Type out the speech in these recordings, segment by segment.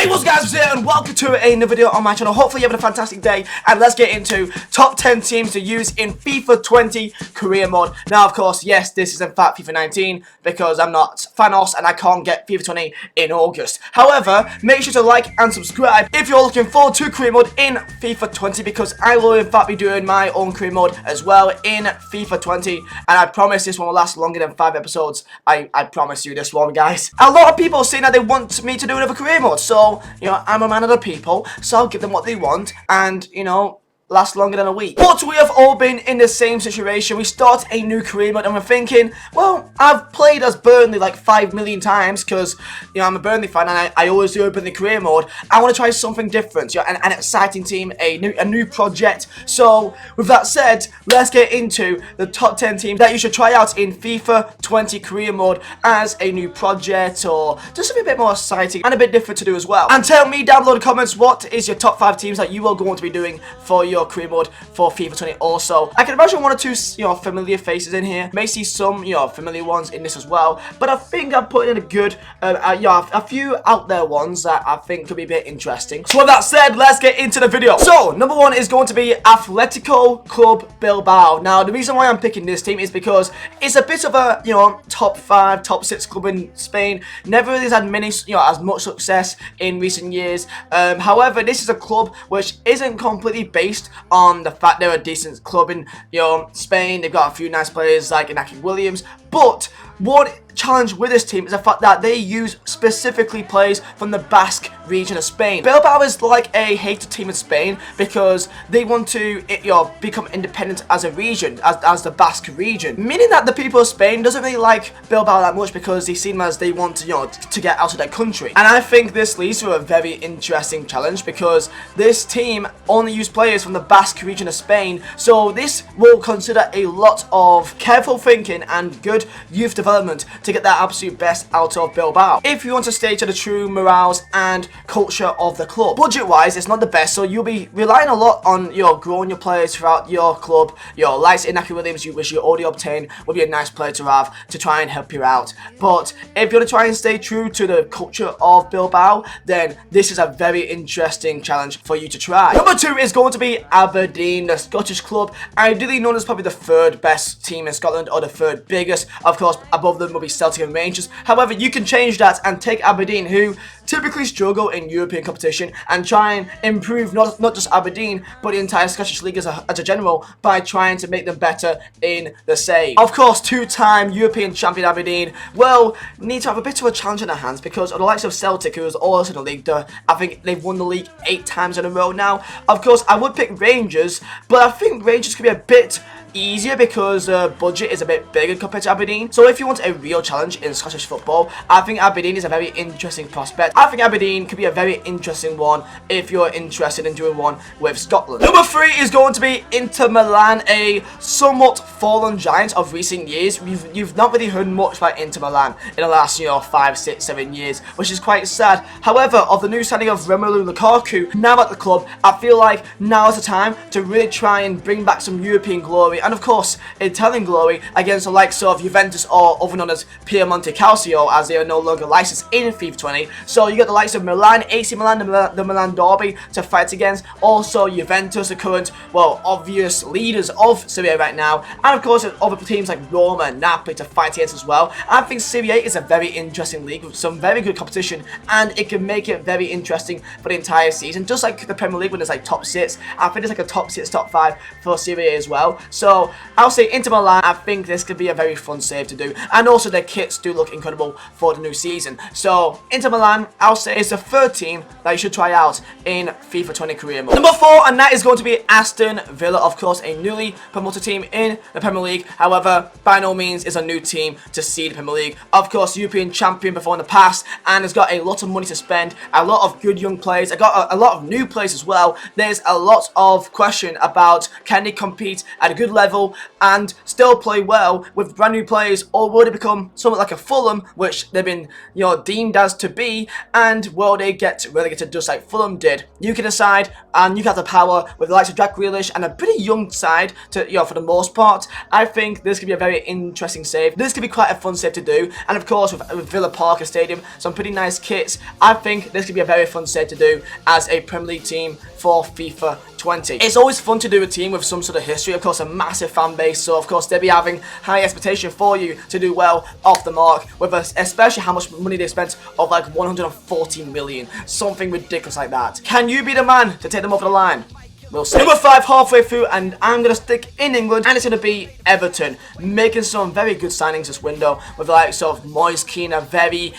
Hey, what's up guys, Vizeh, and welcome to another video on my channel. Hopefully you're having a fantastic day, and let's get into top 10 teams to use in FIFA 20 career mode. Now, of course, yes, this is in fact FIFA 19, because I'm not Thanos and I can't get FIFA 20 in August. However, make sure to like and subscribe if you're looking forward to career mode in FIFA 20, because I will in fact be doing my own career mode as well in FIFA 20, and I promise this one will last longer than 5 episodes. I promise you this one, guys. A lot of people are saying that they want me to do another career mode, so you know, I'm a man of the people, so I'll give them what they want, and, you know, last longer than a week. But we have all been in the same situation. We start a new career mode and we're thinking, well, I've played as Burnley like 5 million times because, you know, I'm a Burnley fan and I always do open the career mode. I want to try something different, you know, an exciting team, a new project. So with that said, let's get into the top 10 teams that you should try out in FIFA 20 career mode as a new project, or just something a bit more exciting and a bit different to do as well. And tell me down below in the comments, what is your top 5 teams that you are going to be doing for your career mode for FIFA 20 also. I can imagine 1 or 2, you know, familiar faces in here. May see some, you know, familiar ones in this as well. But I think I'm putting in a good, yeah, a few out there ones that I think could be a bit interesting. So with that said, let's get into the video. So, number 1 is going to be Atletico Club Bilbao. Now, the reason why I'm picking this team is because it's a bit of a, you know, top 5, top 6 club in Spain. Never really had many, you know, as much success in recent years. However, this is a club which isn't completely based on the fact they're a decent club in, you know, Spain. They've got a few nice players like Iñaki Williams, but one challenge with this team is the fact that they use specifically players from the Basque region of Spain. Bilbao is like a hated team in Spain because they want to, you know, become independent as a region, as the Basque region, meaning that the people of Spain doesn't really like Bilbao that much because they seem as they want to, you know, to get out of their country. And I think this leads to a very interesting challenge because this team only use players from the Basque region of Spain, so this will consider a lot of careful thinking and good youth development to get that absolute best out of Bilbao if you want to stay to the true morals and culture of the club. Budget wise, it's not the best, so you'll be relying a lot on, you know, growing your players throughout your club. Your likes Iñaki Williams, which you already obtained, would be a nice player to have to try and help you out. But if you want to try and stay true to the culture of Bilbao, then this is a very interesting challenge for you to try. Number 2 is going to be Aberdeen, the Scottish club, ideally known as probably the 3rd best team in Scotland, or the 3rd biggest. Of course, above them will be Celtic and Rangers. However, you can change that and take Aberdeen, who typically struggle in European competition, and try and improve not just Aberdeen, but the entire Scottish League as a general by trying to make them better in the same. Of course, 2-time European champion Aberdeen will need to have a bit of a challenge in their hands because of the likes of Celtic, who is also in the league. I think they've won the league 8 times in a row now. Of course, I would pick Rangers, but I think Rangers could be a bit easier because budget is a bit bigger compared to Aberdeen. So if you want a real challenge in Scottish football, I think Aberdeen is a very interesting prospect. I think Aberdeen could be a very interesting one if you're interested in doing one with Scotland. Number 3 is going to be Inter Milan, a somewhat fallen giant of recent years. You've not really heard much about Inter Milan in the last, you know, 5, 6, 7 years, which is quite sad. However, of the new signing of Romelu Lukaku now at the club, I feel like now is the time to really try and bring back some European glory, and of course Italian glory, against the likes of Juventus, or other known as Piemonte Calcio, as they are no longer licensed in FIFA 20. So you got the likes of Milan, AC Milan, the Milan Derby to fight against. Also Juventus, the current, well, obvious leaders of Serie A right now, and of course other teams like Roma and Napoli to fight against as well. I think Serie A is a very interesting league with some very good competition, and it can make it very interesting for the entire season, just like the Premier League when it's like top 6. I think it's like a top 6, top 5 for Serie A as well. So I'll say Inter Milan. I think this could be a very fun save to do, and also their kits do look incredible for the new season. So Inter Milan, I'll say, is the 3rd team that you should try out in FIFA 20 career mode. Number 4, and that is going to be Aston Villa, of course, a newly promoted team in the Premier League. However, by no means is a new team to see the Premier League. Of course, European champion before in the past, and has got a lot of money to spend, a lot of good young players. I got a lot of new players as well. There's a lot of question about can they compete at a good level level and still play well with brand new players, or will they become somewhat like a Fulham, which they've been, deemed as to be, and will they get relegated just like Fulham did? You can decide, and you have the power with the likes of Jack Grealish and a pretty young side to, for the most part. I think this could be a very interesting save. This could be quite a fun save to do, and of course with Villa Park Stadium, some pretty nice kits. I think this could be a very fun save to do as a Premier League team for FIFA 20. It's always fun to do a team with some sort of history, of course a massive fan base, so of course they'll be having high expectation for you to do well off the mark, with especially how much money they spent of like 140 million, something ridiculous like that. Can you be the man to take them over the line? We'll see. Number 5 halfway through, and I'm going to stick in England, and it's going to be Everton, making some very good signings this window with the likes of Moise Kean, a very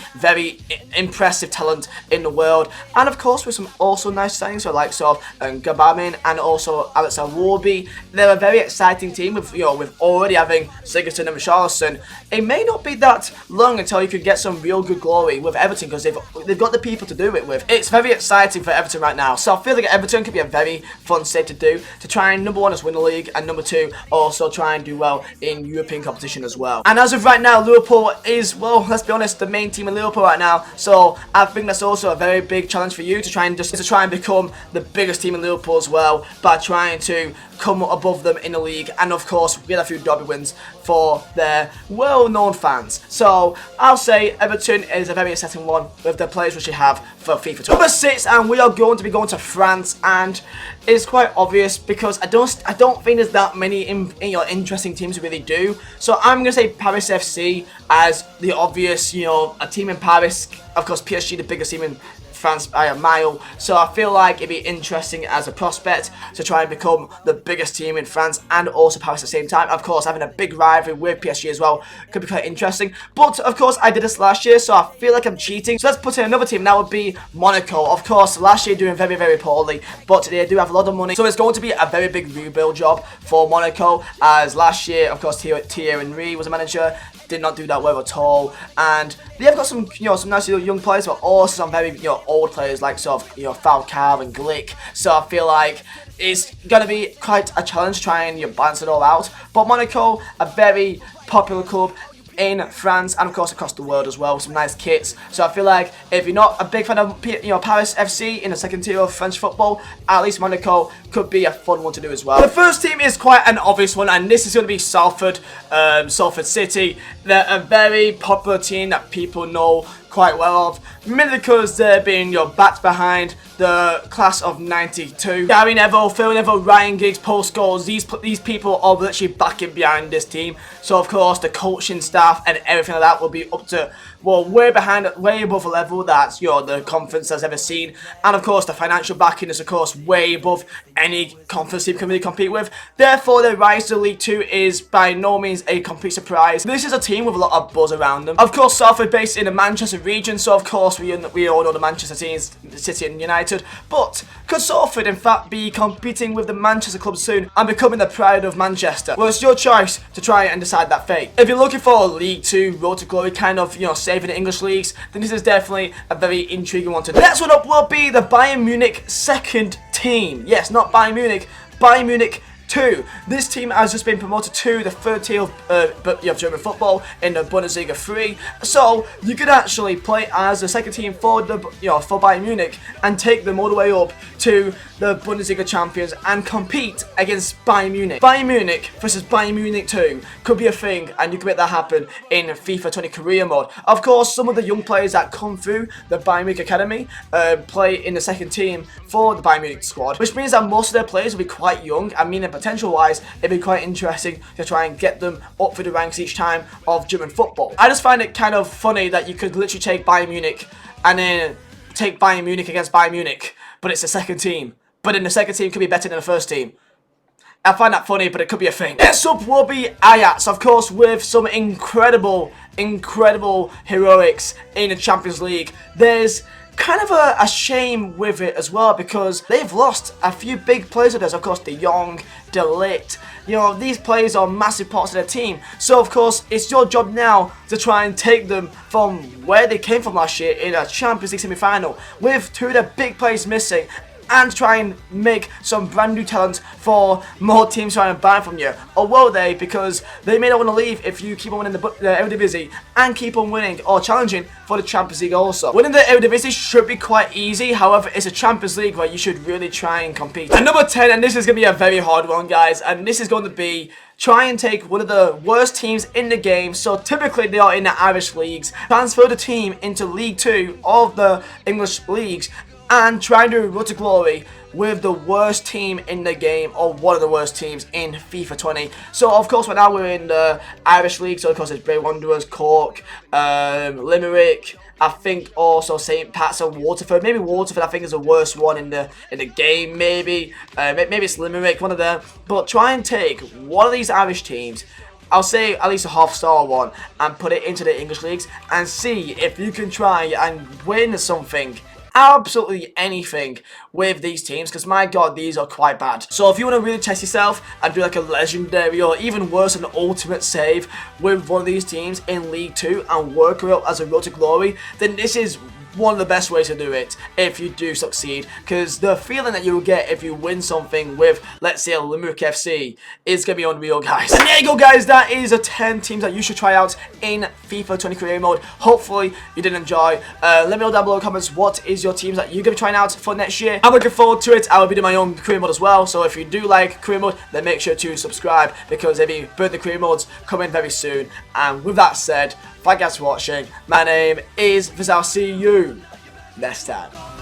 impressive talent in the world, and of course with some also nice signings with the likes of Gabamin and also Alex Iwobi. They're a very exciting team with with already having Sigurdsson and Richarlison. It may not be that long until you could get some real good glory with Everton, because they've got the people to do it with. It's very exciting for Everton right now, so I feel like Everton could be a very fun save to do, to try and number 1 is win the league, and number 2 also try and do well in European competition as well. And as of right now, Liverpool is, well, let's be honest, the main team in Liverpool right now, so I think that's also a very big challenge for you to try and become the biggest team in Liverpool as well, by trying to come above them in the league, and of course get a few derby wins for their well-known fans. So I'll say Everton is a very exciting one with the players which they have for FIFA 20. Number 6, and we are going to be going to France, and it's quite obvious because I don't think there's that many interesting teams to really do. So I'm gonna say Paris FC as the obvious, a team in Paris. Of course, PSG, the biggest team in France by a mile, so I feel like it'd be interesting as a prospect to try and become the biggest team in France and also Paris at the same time. Of course, having a big rivalry with PSG as well could be quite interesting, but of course I did this last year, so I feel like I'm cheating. So let's put in another team. That would be Monaco. Of course, last year doing very poorly, but they do have a lot of money, so it's going to be a very big rebuild job for Monaco, as last year, of course, Thierry Henry was a manager, did not do that well at all, and they have got some some nice young players, but also some very old players like sort of Falcao and Glick. So I feel like it's gonna be quite a challenge trying to balance it all out. But Monaco, a very popular club in France and of course across the world as well, some nice kits. So I feel like if you're not a big fan of Paris FC in the second tier of French football, at least Monaco could be a fun one to do as well. The first team is quite an obvious one, and this is going to be Salford City. They're a very popular team that people know quite well of, mainly because they're being backed behind the class of '92. Gary Neville, Phil Neville, Ryan Giggs, Paul Scholes, these people are literally backing behind this team. So of course the coaching staff and everything like that will be up to, well, way above the level that the conference has ever seen, and of course the financial backing is of course way above any conference team can really compete with. Therefore, their rise to League 2 is by no means a complete surprise. This is a team with a lot of buzz around them. Of course, Salford based in the Manchester region, so of course we all know the Manchester teams, City and United. But could Salford in fact be competing with the Manchester club soon and becoming the pride of Manchester? Well, it's your choice to try and decide that fate. If you're looking for a League 2 road to glory kind of saving the English leagues, then this is definitely a very intriguing one to do. Next one up will be the Bayern Munich second team. Yes, not Bayern Munich, Bayern Munich II. This team has just been promoted to the third tier of German football in the Bundesliga 3. So you could actually play as the second team for the for Bayern Munich and take them all the way up to the Bundesliga champions and compete against Bayern Munich. Bayern Munich versus Bayern Munich II could be a thing, and you can make that happen in FIFA 20 career mode. Of course, some of the young players that come through the Bayern Munich academy play in the second team for the Bayern Munich squad, which means that most of their players will be quite young. I mean, potential-wise, it'd be quite interesting to try and get them up through the ranks each time of German football. I just find it kind of funny that you could literally take Bayern Munich and then take Bayern Munich against Bayern Munich, but it's the second team. But then the second team could be better than the first team. I find that funny, but it could be a thing. Next up will be Ajax, of course, with some incredible heroics in the Champions League. There's kind of a shame with it as well, because they've lost a few big players of theirs. Of course, De Jong, De Ligt, these players are massive parts of their team. So of course, it's your job now to try and take them from where they came from last year in a Champions League semi-final with two of their big players missing. and try and make some brand new talent for more teams trying to buy from you? Or will they? Because they may not want to leave if you keep on winning the Eredivisie and keep on winning or challenging for the Champions League also. Winning the Eredivisie should be quite easy. However, it's a Champions League where you should really try and compete. And number 10, and this is going to be a very hard one, guys, and this is going to be try and take one of the worst teams in the game. So typically they are in the Irish leagues. Transfer the team into League 2 of the English leagues and try and do Road to Glory with the worst team in the game, or one of the worst teams in FIFA 20. So of course right now we're in the Irish league, so of course it's Bray Wanderers, Cork, Limerick, I think also St. Pat's and Waterford. Maybe Waterford I think is the worst one in the game, maybe it's Limerick, one of them. But try and take one of these Irish teams, I'll say at least a half-star one, and put it into the English leagues and see if you can try and win something, absolutely anything with these teams, because my god, these are quite bad. So if you want to really test yourself and do like a legendary or even worse, an ultimate save with one of these teams in League 2 and work it up as a Road to Glory, then this is one of the best ways to do it if you do succeed, because the feeling that you will get if you win something with, let's say, a Limerick FC is going to be unreal, guys. And there you go, guys, that is the 10 teams that you should try out in FIFA 20 career mode. Hopefully you did enjoy. Let me know down below in the comments what is your teams that you're going to be trying out for next year. I'm looking forward to it. I will be doing my own career mode as well, so if you do like career mode, then make sure to subscribe, because every birthday career modes coming very soon. And with that said, thank you guys for watching. My name is Vizeh. I'll see you next time.